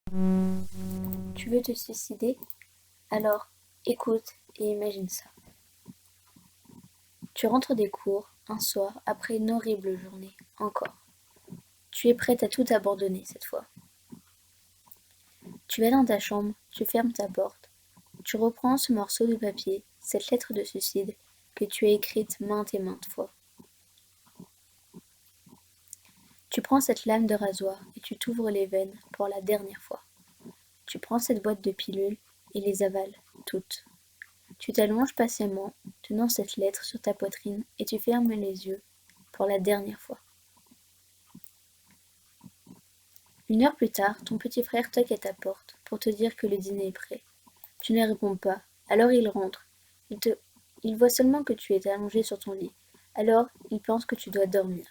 Tu veux te suicider? Alors, écoute et imagine ça. Tu rentres des cours, un soir, après une horrible journée, encore. Tu es prête à tout abandonner cette fois. Tu vas dans ta chambre, tu fermes ta porte, tu reprends ce morceau de papier, cette lettre de suicide que tu as écrite maintes et maintes fois. Tu prends cette lame de rasoir et tu t'ouvres les veines pour la dernière fois. Tu prends cette boîte de pilules et les avales, toutes. Tu t'allonges patiemment, tenant cette lettre sur ta poitrine, et tu fermes les yeux pour la dernière fois. 1 heure plus tard, ton petit frère toque à ta porte pour te dire que le dîner est prêt. Tu ne réponds pas, alors il rentre. Il voit seulement que tu es allongé sur ton lit. Alors, il pense que tu dois dormir.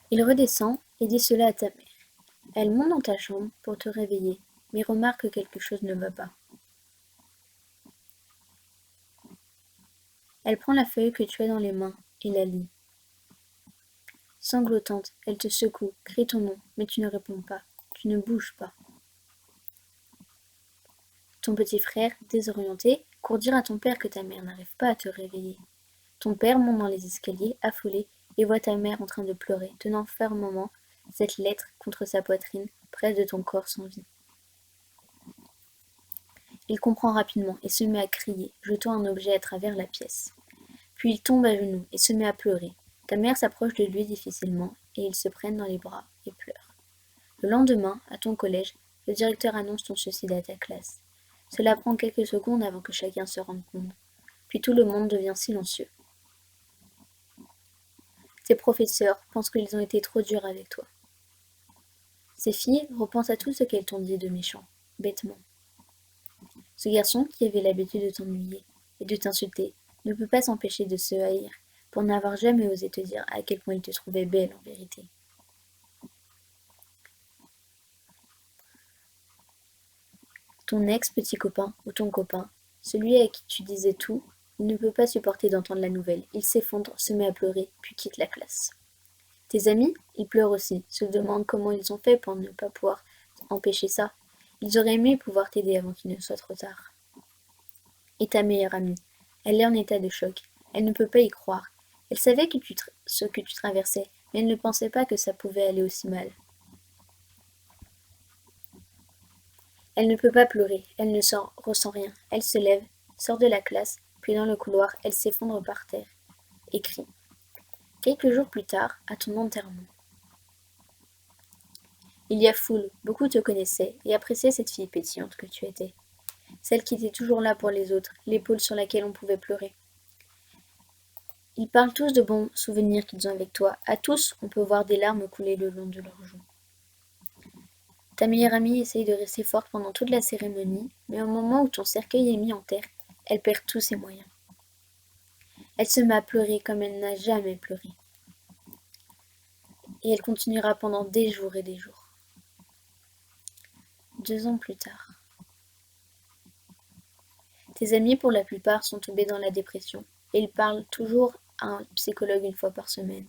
Il redescend et dit cela à ta mère. Elle monte dans ta chambre pour te réveiller, mais remarque que quelque chose ne va pas. Elle prend la feuille que tu as dans les mains et la lit. Sanglotante, elle te secoue, crie ton nom, mais tu ne réponds pas, tu ne bouges pas. Ton petit frère, désorienté, court dire à ton père que ta mère n'arrive pas à te réveiller. Ton père monte dans les escaliers, affolé, et voit ta mère en train de pleurer, tenant fermement cette lettre contre sa poitrine, près de ton corps sans vie. Il comprend rapidement et se met à crier, jetant un objet à travers la pièce. Puis il tombe à genoux et se met à pleurer. Ta mère s'approche de lui difficilement et ils se prennent dans les bras et pleurent. Le lendemain, à ton collège, le directeur annonce ton suicide à ta classe. Cela prend quelques secondes avant que chacun se rende compte. Puis tout le monde devient silencieux. Tes professeurs pensent qu'ils ont été trop durs avec toi. Ces filles repensent à tout ce qu'elles t'ont dit de méchant, bêtement. Ce garçon qui avait l'habitude de t'ennuyer et de t'insulter ne peut pas s'empêcher de se haïr pour n'avoir jamais osé te dire à quel point il te trouvait belle en vérité. Ton ex-petit copain ou ton copain, celui à qui tu disais tout, il ne peut pas supporter d'entendre la nouvelle. Il s'effondre, se met à pleurer, puis quitte la classe. Tes amis, ils pleurent aussi, se demandent comment ils ont fait pour ne pas pouvoir empêcher ça. Ils auraient aimé pouvoir t'aider avant qu'il ne soit trop tard. Et ta meilleure amie, elle est en état de choc. Elle ne peut pas y croire. Elle savait ce que tu traversais, mais elle ne pensait pas que ça pouvait aller aussi mal. Elle ne peut pas pleurer, elle ne ressent rien. Elle se lève, sort de la classe, puis dans le couloir, elle s'effondre par terre et crie. Quelques jours plus tard, à ton enterrement. Il y a foule, beaucoup te connaissaient et appréciaient cette fille pétillante que tu étais. Celle qui était toujours là pour les autres, l'épaule sur laquelle on pouvait pleurer. Ils parlent tous de bons souvenirs qu'ils ont avec toi. À tous, on peut voir des larmes couler le long de leurs joues. Ta meilleure amie essaye de rester forte pendant toute la cérémonie, mais au moment où ton cercueil est mis en terre, elle perd tous ses moyens. Elle se met à pleurer comme elle n'a jamais pleuré. Et elle continuera pendant des jours et des jours. 2 ans plus tard. Tes amis, pour la plupart, sont tombés dans la dépression, et ils parlent toujours à un psychologue 1 fois par semaine.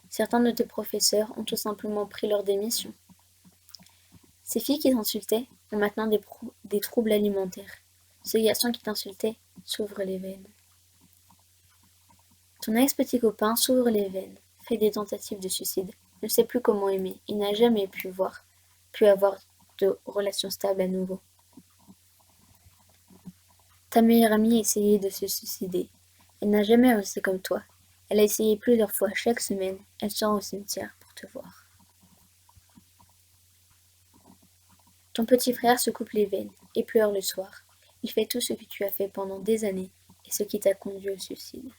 Certains de tes professeurs ont tout simplement pris leur démission. Ces filles qui t'insultaient ont maintenant des troubles alimentaires. Ce garçon qui t'insultait s'ouvre les veines. Ton ex-petit copain s'ouvre les veines, fait des tentatives de suicide, ne sait plus comment aimer, il n'a jamais pu avoir de relations stables à nouveau. Ta meilleure amie a essayé de se suicider. Elle n'a jamais osé comme toi. Elle a essayé plusieurs fois chaque semaine. Elle sort au cimetière pour te voir. Ton petit frère se coupe les veines et pleure le soir. Il fait tout ce que tu as fait pendant des années et ce qui t'a conduit au suicide.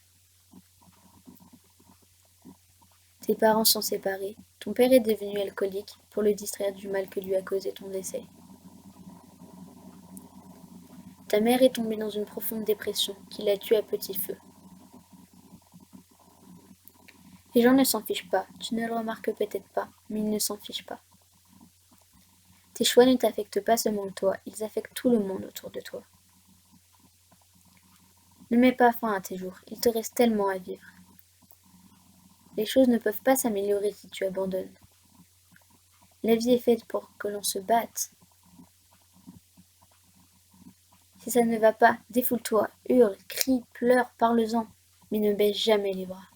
Tes parents sont séparés. Ton père est devenu alcoolique pour le distraire du mal que lui a causé ton décès. Ta mère est tombée dans une profonde dépression qui l'a tuée à petit feu. Les gens ne s'en fichent pas, tu ne le remarques peut-être pas, mais ils ne s'en fichent pas. Tes choix ne t'affectent pas seulement toi, ils affectent tout le monde autour de toi. Ne mets pas fin à tes jours, il te reste tellement à vivre. Les choses ne peuvent pas s'améliorer si tu abandonnes. La vie est faite pour que l'on se batte. Si ça ne va pas, défoule-toi, hurle, crie, pleure, parle-en, mais ne baisse jamais les bras.